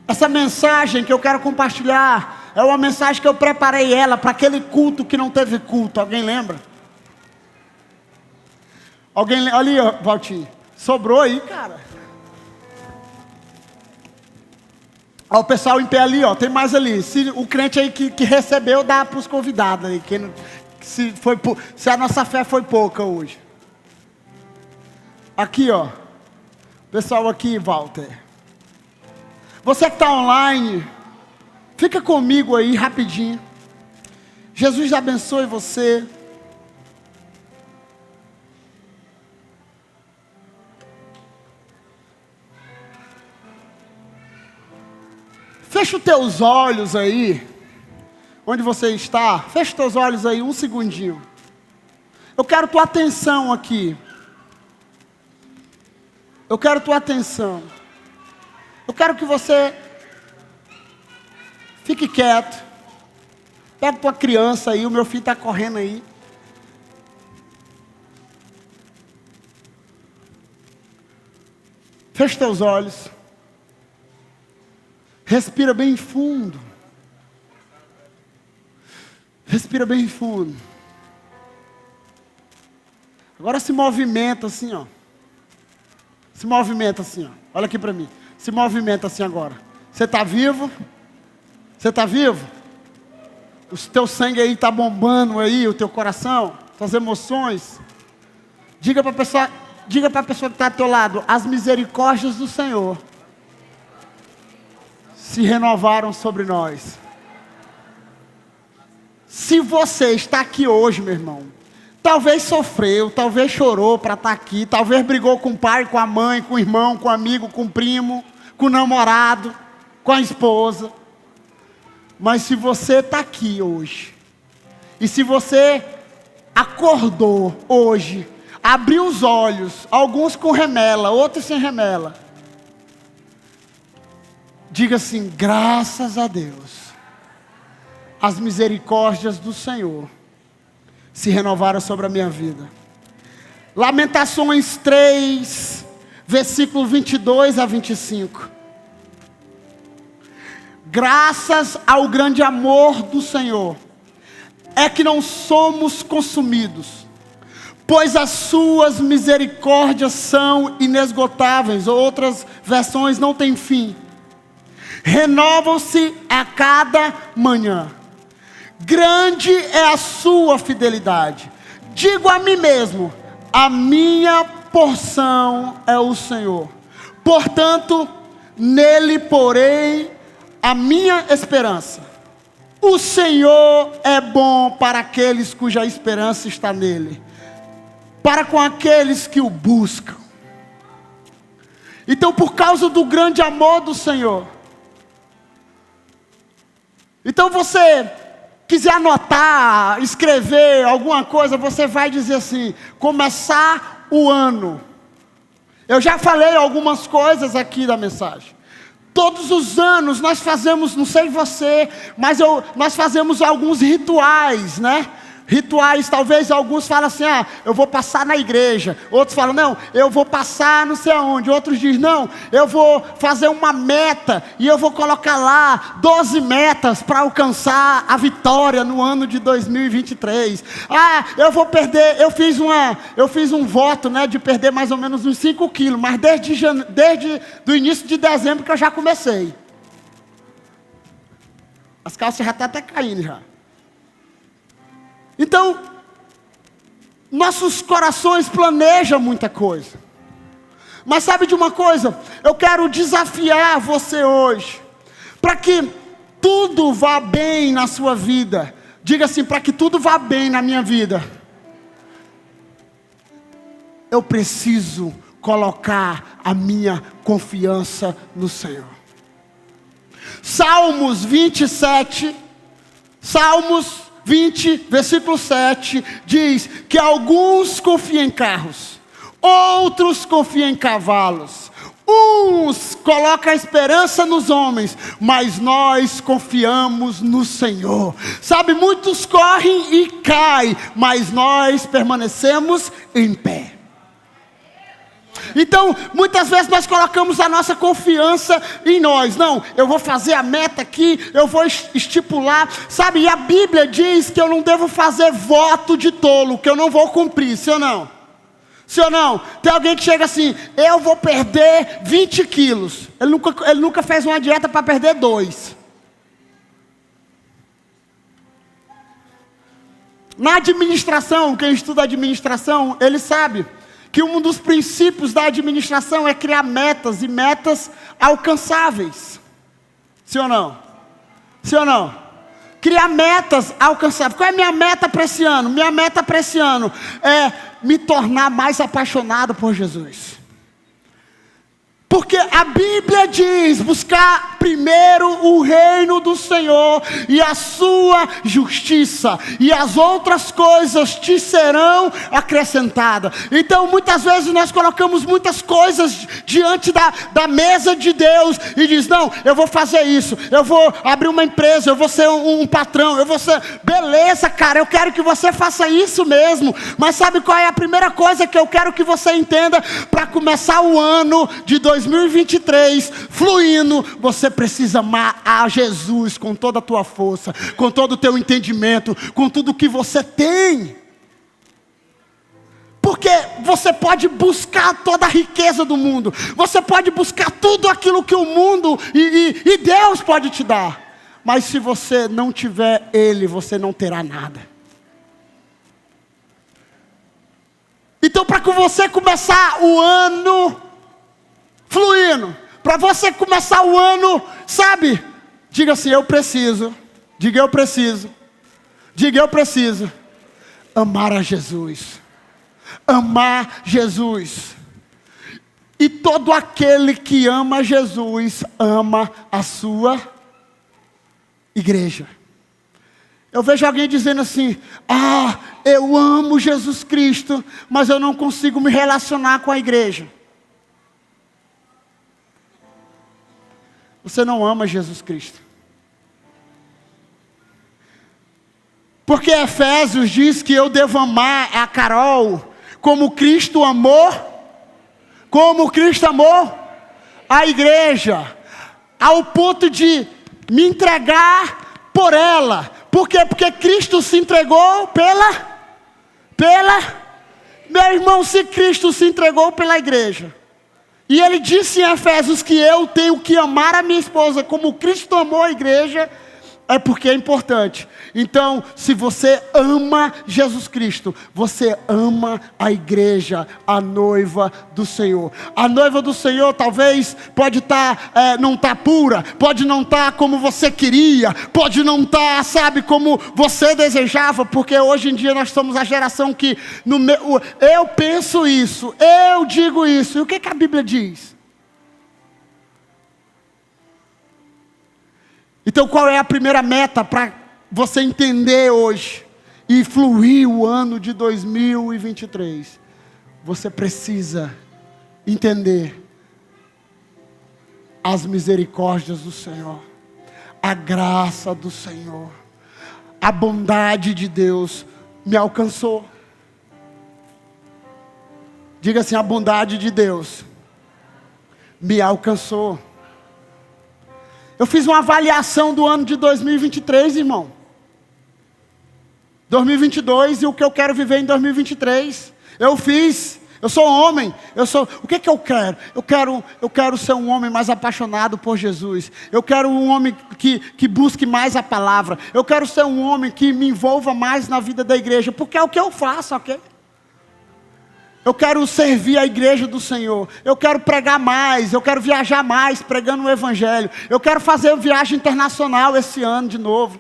Essa mensagem que eu quero compartilhar é uma mensagem que eu preparei ela para aquele culto que não teve culto. Alguém lembra? Alguém ali, Valtinho. Sobrou aí, cara. Ó, o pessoal em pé ali, ó. Tem mais ali. Se o crente aí que recebeu, dá para os convidados aí. Se a nossa fé foi pouca hoje. Aqui, ó. Pessoal aqui, Walter. Você que está online, fica comigo aí rapidinho. Jesus abençoe você. Fecha os teus olhos aí. Onde você está? Fecha os teus olhos aí um segundinho. Eu quero tua atenção aqui. Eu quero tua atenção. Eu quero que você fique quieto. Pega tua criança aí, o meu filho está correndo aí. Feche teus olhos. Respira bem fundo. Respira bem fundo. Agora se movimenta assim, ó. Se movimenta assim, ó. Olha aqui para mim. Se movimenta assim agora. Você está vivo? Você está vivo? O teu sangue aí está bombando aí, o teu coração, suas emoções. Diga para a pessoa que está ao teu lado: as misericórdias do Senhor se renovaram sobre nós. Se você está aqui hoje, meu irmão, talvez sofreu, talvez chorou para estar aqui, talvez brigou com o pai, com a mãe, com o irmão, com o amigo, com o primo, com o namorado, com a esposa. Mas se você está aqui hoje, e se você acordou hoje, abriu os olhos, alguns com remela, outros sem remela, diga assim: graças a Deus, as misericórdias do Senhor se renovaram sobre a minha vida. Lamentações 3, versículo 22 a 25. Graças ao grande amor do Senhor, é que não somos consumidos, pois as suas misericórdias são inesgotáveis. Outras versões: não tem fim. Renovam-se a cada manhã. Grande é a sua fidelidade. Digo a mim mesmo: a minha porção é o Senhor. Portanto, nele porei a minha esperança. O Senhor é bom para aqueles cuja esperança está nele, para com aqueles que o buscam. Então, por causa do grande amor do Senhor, então você quiser anotar, escrever alguma coisa, você vai dizer assim: começar o ano. Eu já falei algumas coisas aqui da mensagem. Todos os anos nós fazemos, não sei você, mas nós fazemos alguns rituais, né? Rituais, talvez alguns falam assim: ah, eu vou passar na igreja. Outros falam: não, eu vou passar não sei aonde. Outros dizem: não, eu vou fazer uma meta e eu vou colocar lá 12 metas para alcançar a vitória no ano de 2023. Ah, eu vou perder, eu fiz um voto, né, de perder mais ou menos uns 5 quilos, mas desde o início de dezembro que eu já comecei. As calças já estão até caindo já. Então, nossos corações planejam muita coisa. Mas sabe de uma coisa? Eu quero desafiar você hoje, para que tudo vá bem na sua vida. Diga assim: para que tudo vá bem na minha vida, eu preciso colocar a minha confiança no Senhor. Salmos 27, Salmos 20, versículo 7, diz que alguns confiam em carros, outros confiam em cavalos, uns colocam a esperança nos homens, mas nós confiamos no Senhor. Sabe, muitos correm e caem, mas nós permanecemos em pé. Então, muitas vezes nós colocamos a nossa confiança em nós. Não, eu vou fazer a meta aqui, eu vou estipular, sabe? E a Bíblia diz que eu não devo fazer voto de tolo, que eu não vou cumprir, sim ou não? Sim ou não? Tem alguém que chega assim, eu vou perder 20 quilos. Ele nunca fez uma dieta para perder 2. Na administração, quem estuda administração, ele sabe que um dos princípios da administração é criar metas e metas alcançáveis. Sim ou não? Sim ou não? Criar metas alcançáveis. Qual é a minha meta para esse ano? Minha meta para esse ano é me tornar mais apaixonado por Jesus. Porque a Bíblia diz, buscar primeiro o reino do Senhor e a sua justiça, e as outras coisas te serão acrescentadas. Então muitas vezes nós colocamos muitas coisas diante da mesa de Deus, e diz, não, eu vou fazer isso, eu vou abrir uma empresa, eu vou ser um patrão, eu vou ser, beleza cara, eu quero que você faça isso mesmo, mas sabe qual é a primeira coisa que eu quero que você entenda, para começar o ano de 2023, fluindo, você precisa amar a Jesus com toda a tua força, com todo o teu entendimento, com tudo que você tem. Porque você pode buscar toda a riqueza do mundo, você pode buscar tudo aquilo que o mundo e Deus pode te dar, mas se você não tiver Ele, você não terá nada. Então, para que você começar o ano fluindo, para você começar o ano, sabe? Diga assim, eu preciso. Diga eu preciso. Diga eu preciso amar a Jesus. Amar Jesus. E todo aquele que ama Jesus, ama a sua igreja. Eu vejo alguém dizendo assim, eu amo Jesus Cristo, mas eu não consigo me relacionar com a igreja. Você não ama Jesus Cristo. Porque Efésios diz que eu devo amar a Carol como Cristo amou a igreja, ao ponto de me entregar por ela. Por quê? Porque Cristo se entregou meu irmão, se Cristo se entregou pela igreja, e Ele disse em Efésios que eu tenho que amar a minha esposa como Cristo amou a igreja, é porque é importante. Então, se você ama Jesus Cristo, você ama a igreja, a noiva do Senhor. A noiva do Senhor talvez pode não estar pura, pode não estar como você queria, pode não estar, sabe, como você desejava, porque hoje em dia nós somos a geração que, eu penso isso, eu digo isso. E o que a Bíblia diz? Então qual é a primeira meta para você entender hoje e fluir o ano de 2023? Você precisa entender as misericórdias do Senhor, a graça do Senhor, a bondade de Deus me alcançou. Diga assim, a bondade de Deus me alcançou. Eu fiz uma avaliação do ano de 2023, irmão. 2022 e o que eu quero viver em 2023. Eu sou homem. O que eu quero? Eu quero ser um homem mais apaixonado por Jesus. Eu quero um homem que busque mais a palavra. Eu quero ser um homem que me envolva mais na vida da igreja, porque é o que eu faço, ok? Eu quero servir a igreja do Senhor. Eu quero pregar mais. Eu quero viajar mais pregando o Evangelho. Eu quero fazer viagem internacional esse ano de novo.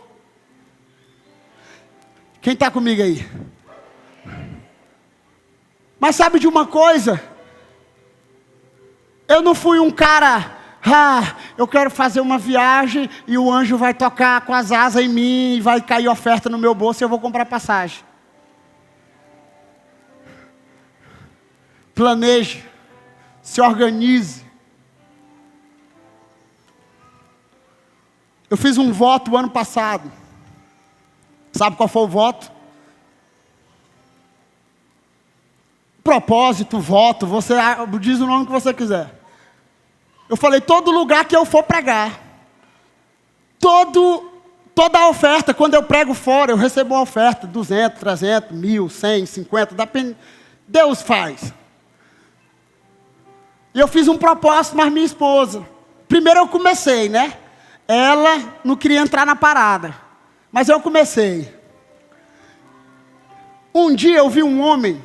Quem está comigo aí? Mas sabe de uma coisa? Eu não fui um cara, eu quero fazer uma viagem e o anjo vai tocar com as asas em mim e vai cair oferta no meu bolso e eu vou comprar passagem. Planeje, se organize. Eu fiz um voto ano passado. Sabe qual foi o voto? propósito, voto, você diz o nome que você quiser. Eu falei, todo lugar que eu for pregar, toda a oferta, quando eu prego fora, eu recebo uma oferta, 200, 300, 1.000, 100, 50, depende, Deus faz. E eu fiz um propósito, mas minha esposa, primeiro eu comecei, né? Ela não queria entrar na parada, mas eu comecei. Um dia eu vi um homem,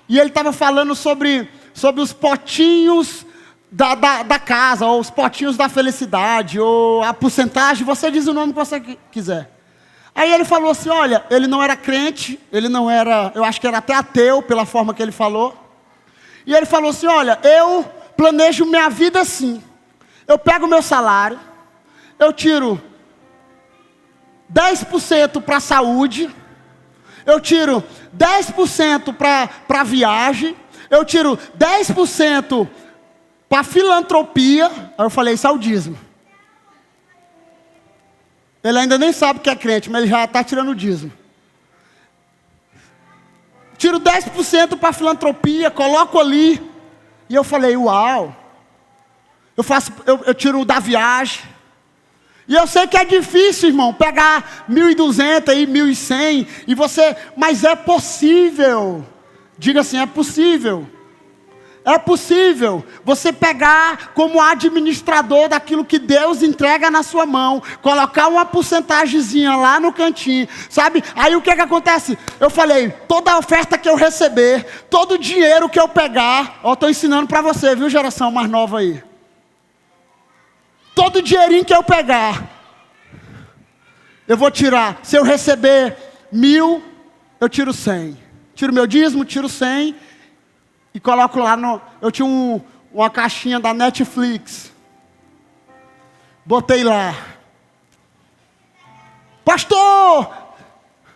e ele estava falando sobre os potinhos da casa, ou os potinhos da felicidade, ou a porcentagem, você diz o nome que você quiser. Aí ele falou assim, olha, ele não era crente, ele não era, eu acho que era até ateu, pela forma que ele falou. E ele falou assim, olha, eu planejo minha vida assim. Eu pego meu salário, eu tiro 10% para a saúde, eu tiro 10% para viagem, eu tiro 10% para filantropia. Aí eu falei, saudismo. Ele ainda nem sabe que é crente, mas ele já está tirando o dízimo. Tiro 10% para filantropia, coloco ali. E eu falei, uau. Eu tiro o da viagem. E eu sei que é difícil, irmão, pegar 1.200 e 1.100 e você, mas é possível. Diga assim, é possível. É possível você pegar como administrador daquilo que Deus entrega na sua mão, colocar uma porcentagemzinha lá no cantinho, sabe? Aí o que acontece? Eu falei, toda oferta que eu receber, todo dinheiro que eu pegar, eu estou ensinando para você, viu, geração mais nova aí. Todo dinheirinho que eu pegar, eu vou tirar. Se eu receber 1.000, eu tiro 100. Tiro meu dízimo, tiro 100 e coloco lá no... Eu tinha uma caixinha da Netflix. Botei lá. Pastor,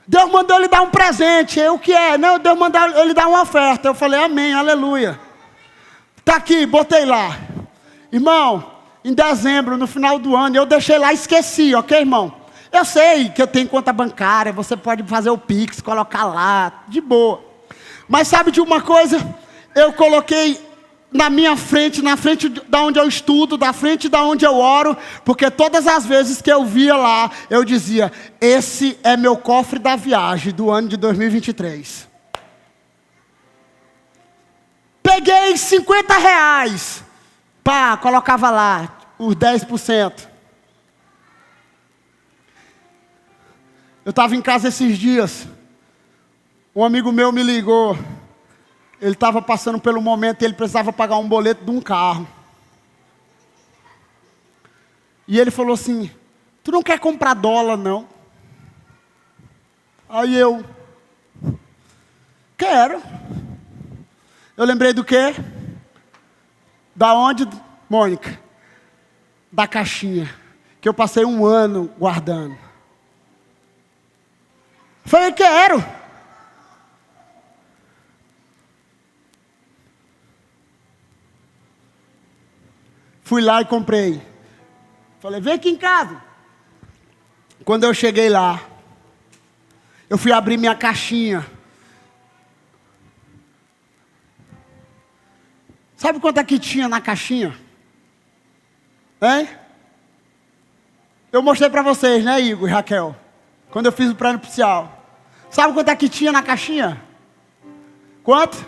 Deus mandou ele dar um presente. O que é? Não, Deus mandou ele dar uma oferta. Eu falei, amém, aleluia. Tá aqui, botei lá. Irmão, em dezembro, no final do ano, eu deixei lá e esqueci, ok, irmão? Eu sei que eu tenho conta bancária, você pode fazer o Pix, colocar lá, de boa. Mas sabe de uma coisa? Eu coloquei na minha frente, na frente da onde eu estudo, da frente da onde eu oro, porque todas as vezes que eu via lá, eu dizia, esse é meu cofre da viagem do ano de 2023. Peguei R$50. Pá, colocava lá os 10%. Eu estava em casa esses dias. Um amigo meu me ligou. Ele estava passando pelo momento e ele precisava pagar um boleto de um carro. E ele falou assim, tu não quer comprar dólar, não? Aí eu, quero. Eu lembrei do quê? Da onde, Mônica? Da caixinha, que eu passei um ano guardando. Falei, quero. Fui lá e comprei. Falei, vem aqui em casa. Quando eu cheguei lá, eu fui abrir minha caixinha. Sabe quanto é que tinha na caixinha? Hein? Eu mostrei para vocês, né, Igor e Raquel? Quando eu fiz o plano nupcial. Sabe quanto é que tinha na caixinha? Quanto?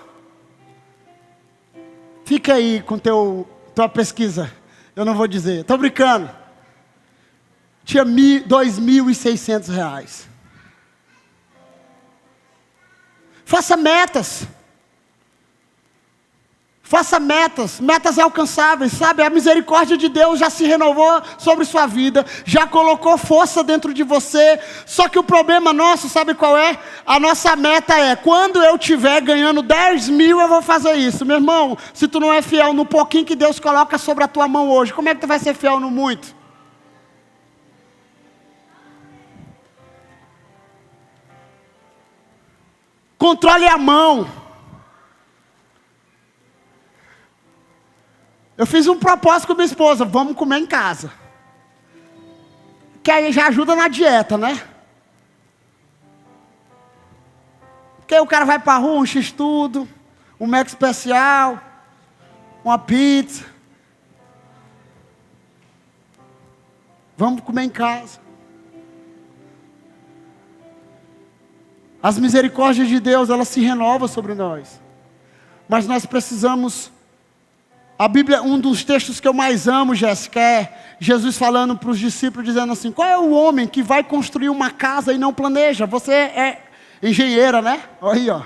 Fica aí com tua pesquisa. Eu não vou dizer. Estou brincando. Tinha R$2.600. Faça metas. Faça metas alcançáveis, sabe? A misericórdia de Deus já se renovou sobre sua vida, já colocou força dentro de você. Só que o problema nosso, sabe qual é? A nossa meta é, quando eu estiver ganhando 10.000, eu vou fazer isso. Meu irmão, se tu não é fiel no pouquinho que Deus coloca sobre a tua mão hoje, como é que tu vai ser fiel no muito? Controle a mão. Eu fiz um propósito com minha esposa, vamos comer em casa. Que aí já ajuda na dieta, né? Porque o cara vai para a rua, um x-tudo, um Mac especial, uma pizza. Vamos comer em casa. As misericórdias de Deus, elas se renovam sobre nós. Mas nós precisamos... A Bíblia, um dos textos que eu mais amo, Jéssica, é Jesus falando para os discípulos, dizendo assim: qual é o homem que vai construir uma casa e não planeja? Você é engenheira, né? Olha aí, ó.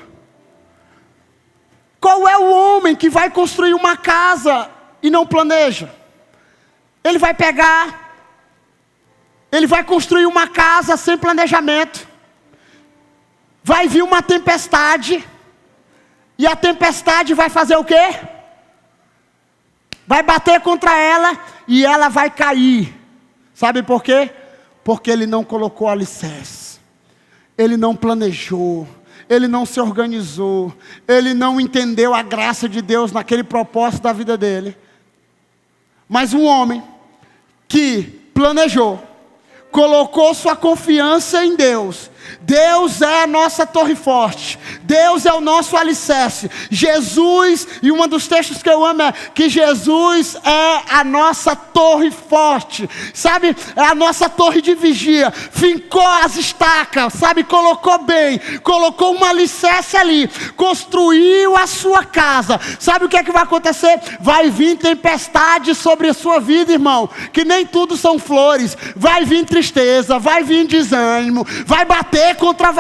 Qual é o homem que vai construir uma casa e não planeja? Ele vai construir uma casa sem planejamento. Vai vir uma tempestade, e a tempestade vai fazer o quê? Vai bater contra ela, e ela vai cair. Sabe por quê? Porque ele não colocou alicerce. Ele não planejou. Ele não se organizou. Ele não entendeu a graça de Deus naquele propósito da vida dele. Mas um homem que planejou, colocou sua confiança em Deus. Deus é a nossa torre forte. Deus é o nosso alicerce. Jesus, e um dos textos que eu amo é que Jesus é a nossa torre forte. Sabe, é a nossa torre de vigia. Fincou as estacas, sabe, colocou bem, colocou uma alicerce ali, construiu a sua casa. Sabe o que é que vai acontecer? Vai vir tempestade sobre a sua vida, irmão, que nem tudo são flores. Vai vir tristeza, vai vir desânimo, vai bater contra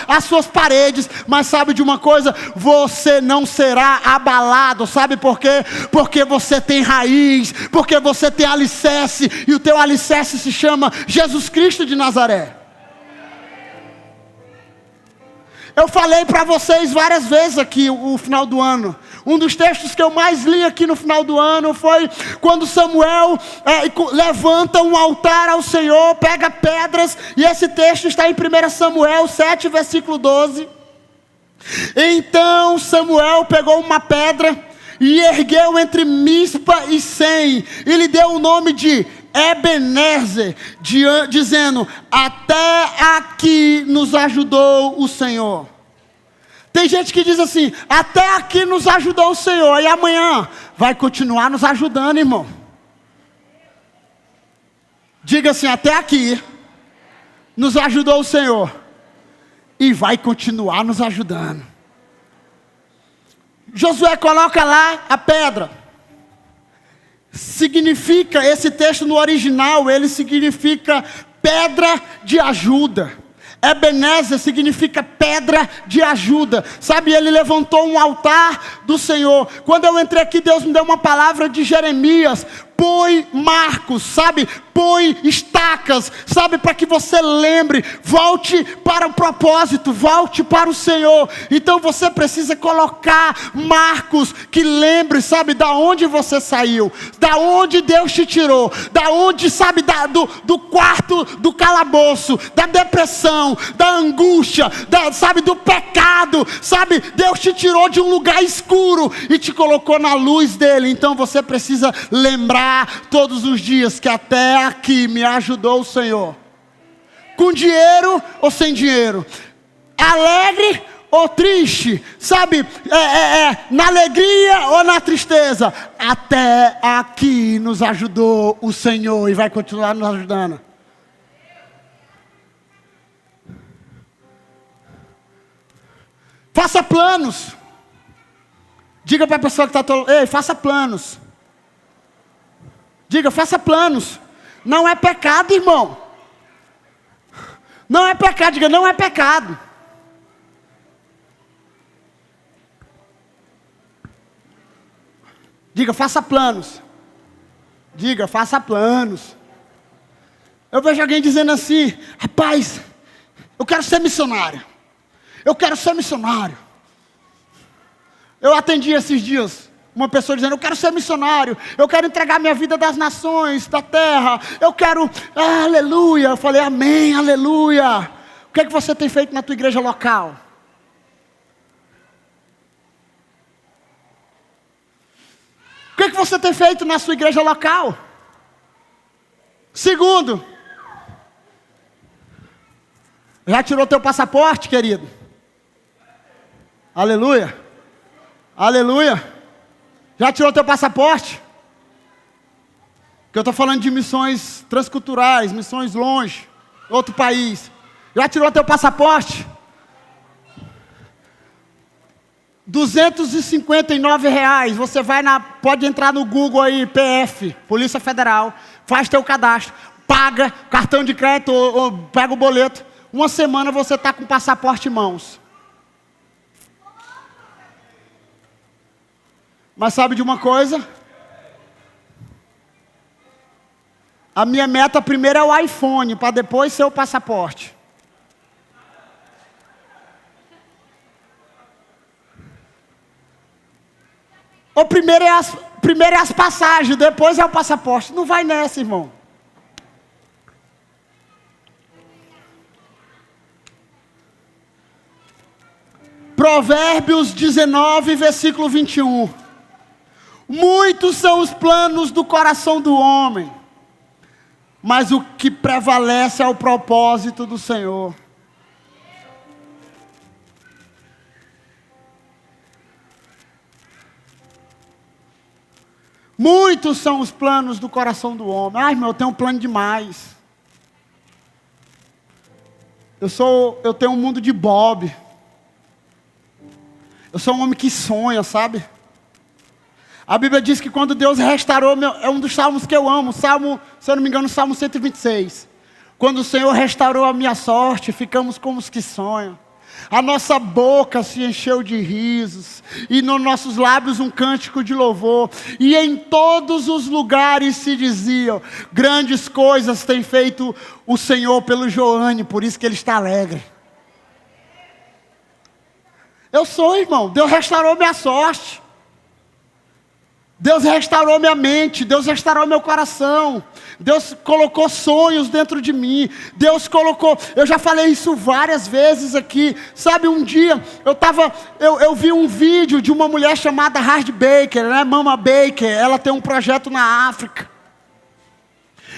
as suas paredes, mas sabe de uma coisa? Você não será abalado. Sabe por quê? Porque você tem raiz, porque você tem alicerce, e o teu alicerce se chama Jesus Cristo de Nazaré. Eu falei para vocês várias vezes aqui o final do ano. Um dos textos que eu mais li aqui no final do ano foi quando Samuel levanta um altar ao Senhor, pega pedras, e esse texto está em 1 Samuel 7, versículo 12. Então Samuel pegou uma pedra e ergueu entre Mispa e Sem, e lhe deu o nome de Ebenezer, dizendo: até aqui nos ajudou o Senhor. Tem gente que diz assim: até aqui nos ajudou o Senhor, e amanhã vai continuar nos ajudando, irmão. Diga assim: até aqui nos ajudou o Senhor, e vai continuar nos ajudando. Josué coloca lá a pedra. Significa, esse texto no original, ele significa pedra de ajuda. Ebenezer significa pedra de ajuda. Sabe, ele levantou um altar do Senhor. Quando eu entrei aqui, Deus me deu uma palavra de Jeremias: põe marcos, sabe, põe estacas, sabe, para que você lembre, volte para o propósito, volte para o Senhor. Então você precisa colocar marcos que lembre, sabe, da onde você saiu, da onde Deus te tirou, da onde, sabe, do quarto do calabouço, da depressão, da angústia, sabe, do pecado, sabe, Deus te tirou de um lugar escuro e te colocou na luz dele. Então você precisa lembrar todos os dias que até aqui me ajudou o Senhor. Com dinheiro ou sem dinheiro, alegre ou triste, sabe, na alegria ou na tristeza, até aqui nos ajudou o Senhor e vai continuar nos ajudando. Faça planos. Diga para a pessoa que está ei, faça planos. Diga: faça planos. Não é pecado, irmão. Não é pecado. Diga: não é pecado. Diga: faça planos. Diga: faça planos. Eu vejo alguém dizendo assim: rapaz, eu quero ser missionário. Eu quero ser missionário. Eu atendi esses dias uma pessoa dizendo: eu quero ser missionário, eu quero entregar minha vida das nações, da terra, eu quero, aleluia. Eu falei: amém, aleluia. O que é que você tem feito na tua igreja local? O que é que você tem feito na sua igreja local? Segundo, já tirou teu passaporte, querido? Aleluia. Aleluia. Já tirou teu passaporte? Que eu estou falando de missões transculturais, missões longe, outro país. Já tirou teu passaporte? R$ 259. Você vai pode entrar no Google aí, PF, Polícia Federal, faz teu cadastro, paga cartão de crédito ou pega o boleto. Uma semana você está com o passaporte em mãos. Mas sabe de uma coisa? A minha meta primeiro é o iPhone, para depois ser o passaporte. O primeiro é as passagens, depois é o passaporte. Não vai nessa, irmão. Provérbios 19, versículo 21. Muitos são os planos do coração do homem, mas o que prevalece é o propósito do Senhor. Muitos são os planos do coração do homem. Ai, meu, eu tenho um plano demais. Eu tenho um mundo de Bob. Eu sou um homem que sonha, sabe? A Bíblia diz que quando Deus restaurou, é um dos salmos que eu amo, Salmo, se eu não me engano, Salmo 126. Quando o Senhor restaurou a minha sorte, ficamos como os que sonham. A nossa boca se encheu de risos, e nos nossos lábios um cântico de louvor. E em todos os lugares se diziam, grandes coisas tem feito o Senhor pelo Joane, por isso que ele está alegre. Eu sou, irmão, Deus restaurou minha sorte. Deus restaurou minha mente, Deus restaurou meu coração, Deus colocou sonhos dentro de mim, eu já falei isso várias vezes aqui, sabe, um dia, eu vi um vídeo de uma mulher chamada Hard Baker, né, Mama Baker, ela tem um projeto na África,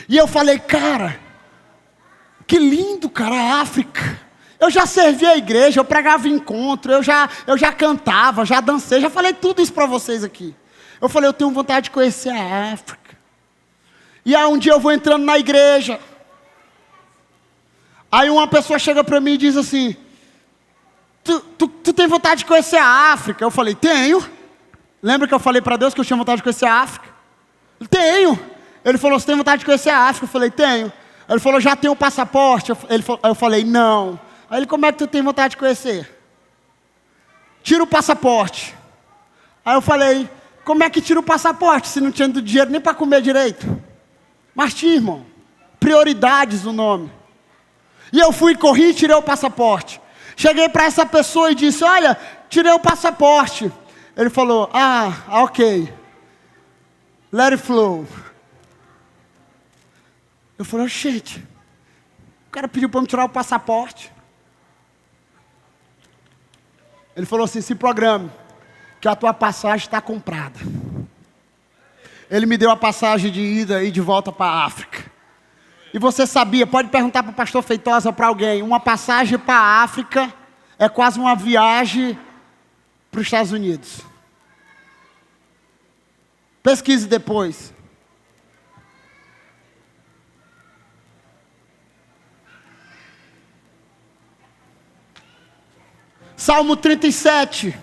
e eu falei, cara, que lindo, cara, a África. Eu já servi a igreja, eu pregava encontro, eu já cantava, já dancei, já falei tudo isso para vocês aqui. Eu falei, eu tenho vontade de conhecer a África. E aí um dia eu vou entrando na igreja. Aí uma pessoa chega para mim e diz assim, tu tem vontade de conhecer a África? Eu falei, tenho. Lembra que eu falei para Deus que eu tinha vontade de conhecer a África? Tenho. Ele falou, você tem vontade de conhecer a África? Eu falei, tenho. Ele falou, já tem um passaporte? Eu falei, não. Aí ele, como é que tu tem vontade de conhecer? Tira o passaporte. Aí eu falei, como é que tira o passaporte se não tinha dinheiro nem para comer direito? Mas tinha, irmão. Prioridades o nome. E eu fui, corri e tirei o passaporte. Cheguei para essa pessoa e disse, olha, tirei o passaporte. Ele falou, ok. Let it flow. Eu falei, gente, o cara pediu para me tirar o passaporte. Ele falou assim, se programe, que a tua passagem está comprada. Ele me deu a passagem de ida e de volta para a África. E você sabia, pode perguntar para o pastor Feitosa ou para alguém, uma passagem para a África é quase uma viagem para os Estados Unidos. Pesquise depois. Salmo 37,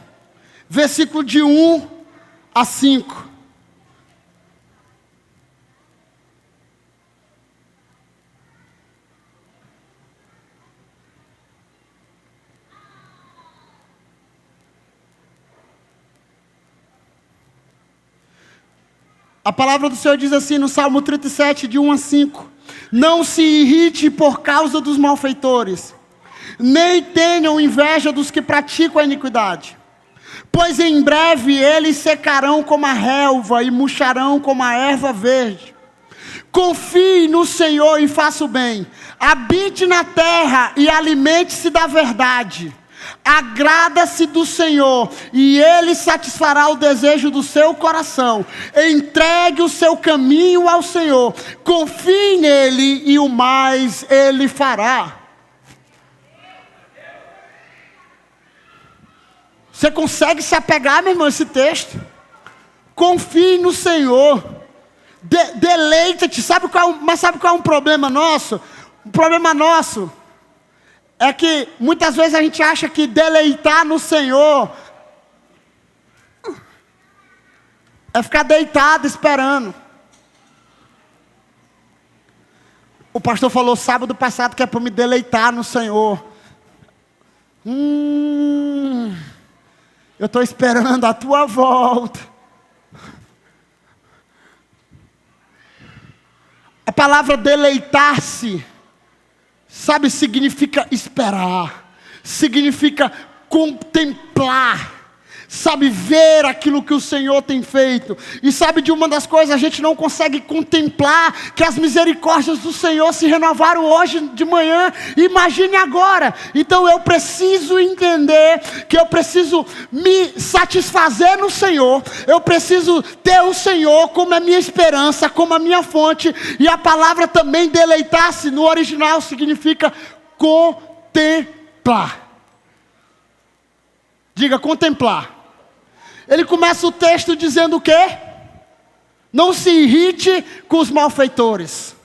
versículo de 1 a 5. A palavra do Senhor diz assim no Salmo 37, de 1 a 5. Não se irrite por causa dos malfeitores, nem tenham inveja dos que praticam a iniquidade. Pois em breve eles secarão como a relva e murcharão como a erva verde. Confie no Senhor e faça o bem. Habite na terra e alimente-se da verdade. Agrada-se do Senhor e Ele satisfará o desejo do seu coração. Entregue o seu caminho ao Senhor. Confie nele e o mais Ele fará. Você consegue se apegar, meu irmão, a esse texto? Confie no Senhor. Deleita-te. Mas sabe qual é um problema nosso? O problema nosso é que muitas vezes a gente acha que deleitar no Senhor é ficar deitado esperando. O pastor falou sábado passado que é para me deleitar no Senhor. Eu estou esperando a tua volta. A palavra deleitar-se, sabe, significa esperar, significa contemplar, sabe, ver aquilo que o Senhor tem feito. E sabe de uma das coisas, a gente não consegue contemplar que as misericórdias do Senhor se renovaram hoje de manhã. Imagine agora. Então eu preciso entender que eu preciso me satisfazer no Senhor. Eu preciso ter o Senhor como a minha esperança, como a minha fonte. E a palavra também deleitar-se no original significa contemplar. Diga contemplar. Ele começa o texto dizendo o quê? Não se irrite com os malfeitores.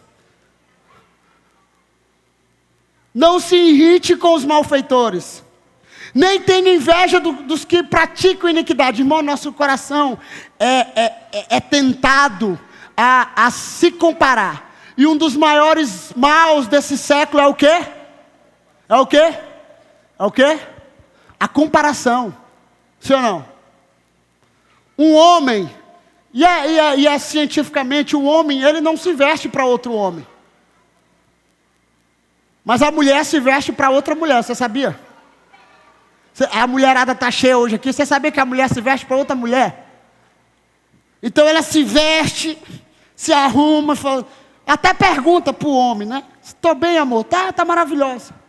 Não se irrite com os malfeitores. Nem tenha inveja dos que praticam iniquidade. Irmão, nosso coração é tentado a se comparar. E um dos maiores maus desse século é o quê? É o quê? É o quê? A comparação. Sim ou não? Um homem, e é cientificamente, um homem, ele não se veste para outro homem. Mas a mulher se veste para outra mulher, você sabia? A mulherada está cheia hoje aqui, você sabia que a mulher se veste para outra mulher? Então ela se veste, se arruma, até pergunta para o homem, né? Estou bem, amor? Tá maravilhosa.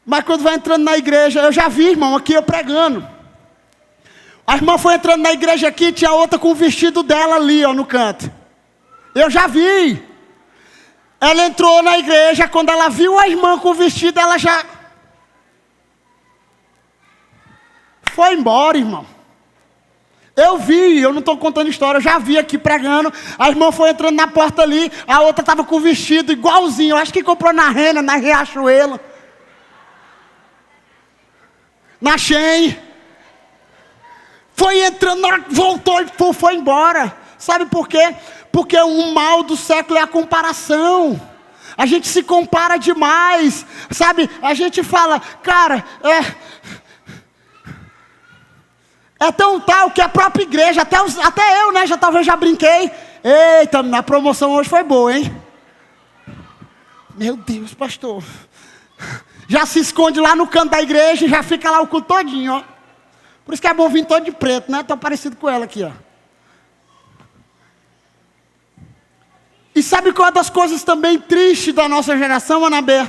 Mas quando vai entrando na igreja, eu já vi, irmão, aqui eu pregando. A irmã foi entrando na igreja aqui, tinha outra com o vestido dela ali, ó, no canto. Eu já vi. Ela entrou na igreja, quando ela viu a irmã com o vestido, ela já foi embora, irmão. Eu vi, eu não estou contando história, eu já vi aqui pregando. A irmã foi entrando na porta ali, a outra estava com o vestido igualzinho. Eu acho que comprou na Rena, na Riachuelo. Na Shein. Foi entrando, voltou e foi embora. Sabe por quê? Porque o mal do século é a comparação. A gente se compara demais. Sabe, a gente fala, cara, é tão tal que a própria igreja, até eu, né, talvez já brinquei. Eita, a promoção hoje foi boa, hein? Meu Deus, pastor. Já se esconde lá no canto da igreja e já fica lá o culto todinho, ó. Por isso que é bom vir todo de preto, né? Estou parecido com ela aqui, ó. E sabe qual é das coisas também tristes da nossa geração, Anabé?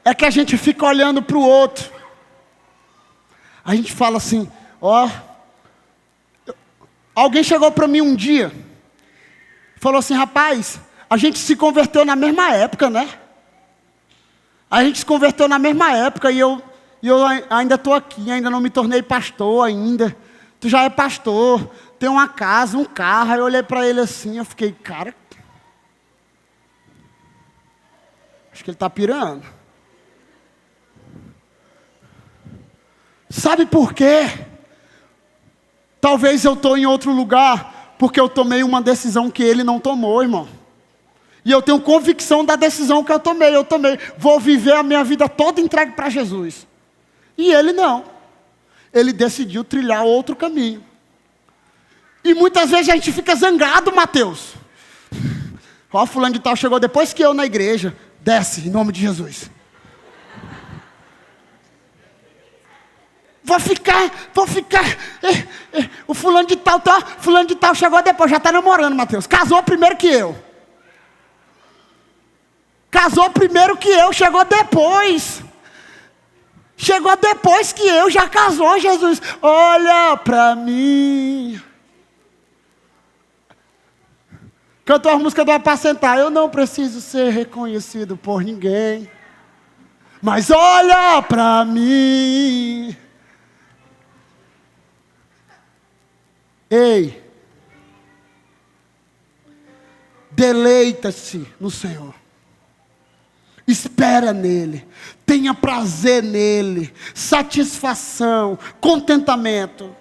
É que a gente fica olhando para o outro. A gente fala assim, ó. Alguém chegou para mim um dia, falou assim, rapaz, a gente se converteu na mesma época, né? A gente se converteu na mesma época e eu ainda estou aqui, ainda não me tornei pastor ainda. Tu já é pastor, tem uma casa, um carro. Aí eu olhei para ele assim, eu fiquei, cara, acho que ele está pirando. Sabe por quê? Talvez eu estou em outro lugar porque eu tomei uma decisão que ele não tomou, irmão. E eu tenho convicção da decisão que eu tomei. Vou viver a minha vida toda entregue para Jesus. E ele não. Ele decidiu trilhar outro caminho. E muitas vezes a gente fica zangado, Mateus. Ó, fulano de tal chegou depois que eu na igreja. Desce, em nome de Jesus. Vou ficar. O fulano de tal chegou depois. Já está namorando, Mateus. Casou primeiro que eu. Casou primeiro que eu, chegou depois. Chegou depois que eu, já casou, Jesus. Olha para mim. Cantou a música do Apacentar. Eu não preciso ser reconhecido por ninguém. mas olha para mim. Ei, deleita-se no Senhor. Espera nele, tenha prazer nele, satisfação, contentamento.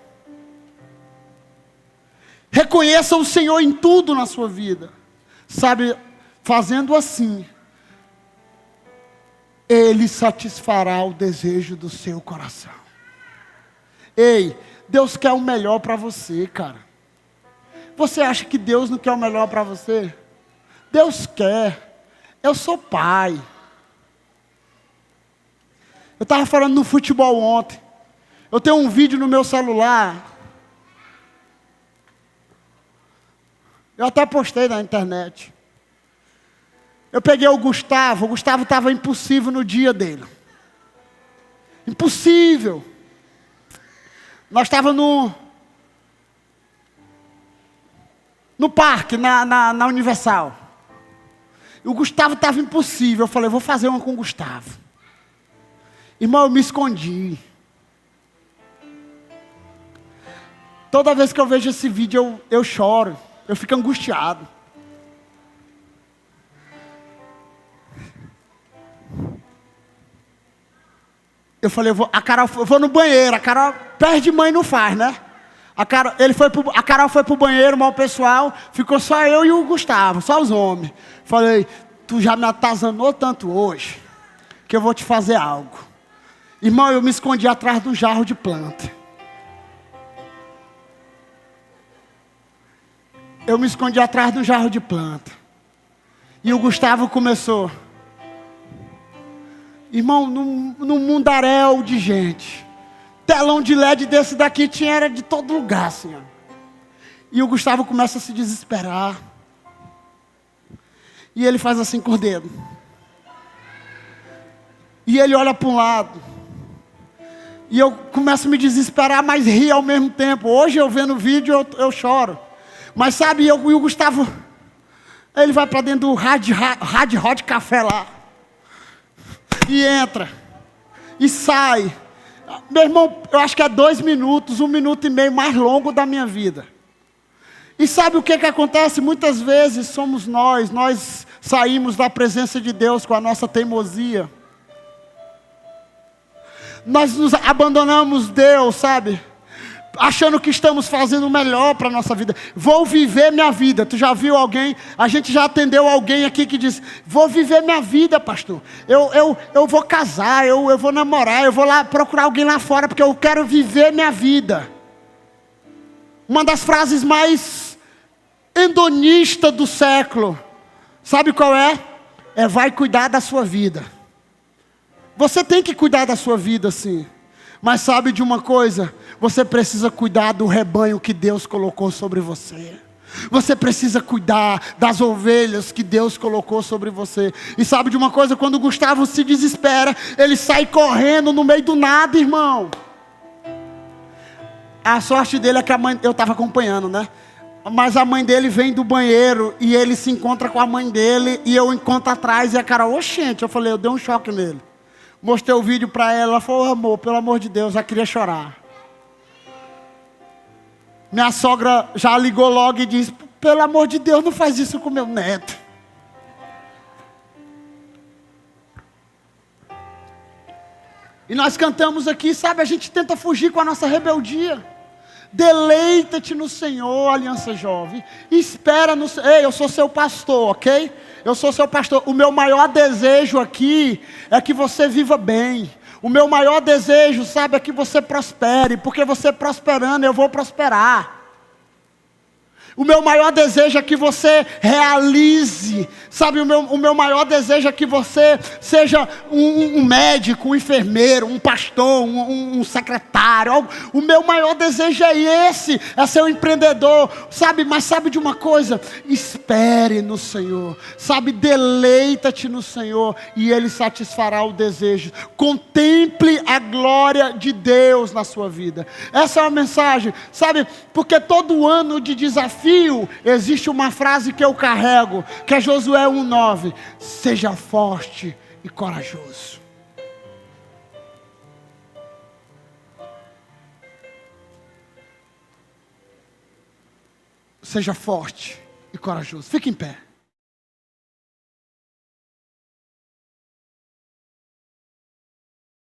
Reconheça o Senhor em tudo na sua vida. Sabe, fazendo assim, Ele satisfará o desejo do seu coração. Ei, Deus quer o melhor para você, cara. Você acha que Deus não quer o melhor para você? Deus quer. Eu sou pai. Eu estava falando no futebol ontem. Eu tenho um vídeo no meu celular. Eu até postei na internet. Eu peguei o Gustavo estava impossível no dia dele. Impossível. Nós estávamos no parque, na Universal. E o Gustavo estava impossível. Eu falei, vou fazer uma com o Gustavo. Irmão, eu me escondi. Toda vez que eu vejo esse vídeo, eu choro. Eu fico angustiado. Eu falei, eu vou no banheiro. A Carol perde mãe não faz, né? A Carol foi pro banheiro, mal pessoal. Ficou só eu e o Gustavo, só os homens. Falei, tu já me atazanou tanto hoje, que eu vou te fazer algo. Irmão, eu me escondi atrás do jarro de planta. Eu me escondi atrás do jarro de planta. E o Gustavo começou. Irmão, num mundaréu de gente. Telão de LED desse daqui era de todo lugar, assim, ó. E o Gustavo começa a se desesperar. E ele faz assim com o dedo. E ele olha para um lado. E eu começo a me desesperar, mas rir ao mesmo tempo. Hoje eu vendo o vídeo, eu choro. Mas sabe, e o Gustavo, ele vai para dentro do Hard Hot Café lá. E entra. E sai. Meu irmão, eu acho que é 2 minutos, 1 minuto e meio mais longo da minha vida. E sabe o que acontece? Muitas vezes somos nós saímos da presença de Deus com a nossa teimosia. Nós nos abandonamos Deus, sabe? Achando que estamos fazendo o melhor para a nossa vida. Vou viver minha vida. Tu já viu alguém? A gente já atendeu alguém aqui que diz, vou viver minha vida, pastor. Eu vou casar, eu vou namorar, eu vou lá procurar alguém lá fora, porque eu quero viver minha vida. Uma das frases mais hedonistas do século. Sabe qual é? É vai cuidar da sua vida. Você tem que cuidar da sua vida, sim. Mas sabe de uma coisa? Você precisa cuidar do rebanho que Deus colocou sobre você. Você precisa cuidar das ovelhas que Deus colocou sobre você. E sabe de uma coisa? Quando o Gustavo se desespera, ele sai correndo no meio do nada, irmão. A sorte dele é que a mãe... Eu estava acompanhando, né? Mas a mãe dele vem do banheiro e ele se encontra com a mãe dele. E eu encontro atrás e a Carol, oxente. Eu falei, eu dei um choque nele. Mostrei o vídeo para ela, ela falou, amor, pelo amor de Deus, já queria chorar. Minha sogra já ligou logo e disse, pelo amor de Deus, não faz isso com meu neto. E nós cantamos aqui, sabe, a gente tenta fugir com a nossa rebeldia. Deleita-te no Senhor, Aliança Jovem. Espera no Senhor. Ei, eu sou seu pastor, ok? Eu sou seu pastor. O meu maior desejo aqui é que você viva bem. O meu maior desejo, sabe, é que você prospere. Porque você prosperando, eu vou prosperar. O meu maior desejo é que você realize, sabe, o meu maior desejo é que você seja um médico, um enfermeiro, um pastor, um secretário. O meu maior desejo é esse, é ser um empreendedor, sabe, mas sabe de uma coisa? Espere no Senhor, sabe, deleita-te no Senhor e Ele satisfará o desejo. Contemple a glória de Deus na sua vida. Essa é a mensagem, sabe, porque todo ano de desafio, existe uma frase que eu carrego, que é Josué 1:9. Seja forte e corajoso. Seja forte e corajoso. Fique em pé.